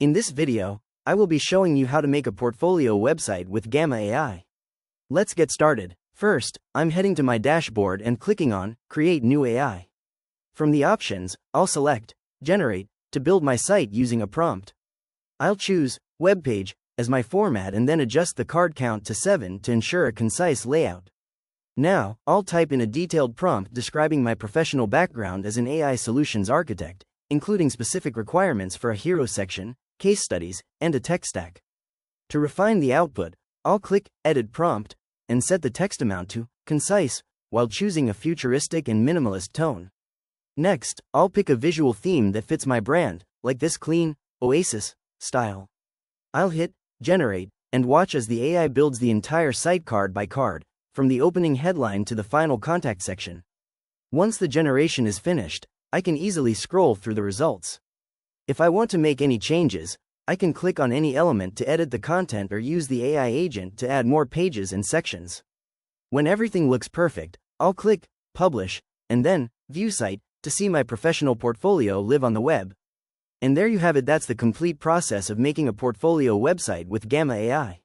In this video, I will be showing you how to make a portfolio website with Gamma AI. Let's get started. First, I'm heading to my dashboard and clicking on Create New AI. From the options, I'll select Generate to build my site using a prompt. I'll choose Web Page as my format and then adjust the card count to 7 to ensure a concise layout. Now, I'll type in a detailed prompt describing my professional background as an AI solutions architect, including specific requirements for a hero section, case studies, and a tech stack. To refine the output, I'll click Edit Prompt and set the text amount to concise while choosing a futuristic and minimalist tone. Next, I'll pick a visual theme that fits my brand, like this clean, Oasis style. I'll hit Generate and watch as the AI builds the entire site card by card, from the opening headline to the final contact section. Once the generation is finished, I can easily scroll through the results. If I want to make any changes, I can click on any element to edit the content or use the AI agent to add more pages and sections. When everything looks perfect, I'll click Publish and then View Site to see my professional portfolio live on the web. And there you have it. That's the complete process of making a portfolio website with Gamma AI.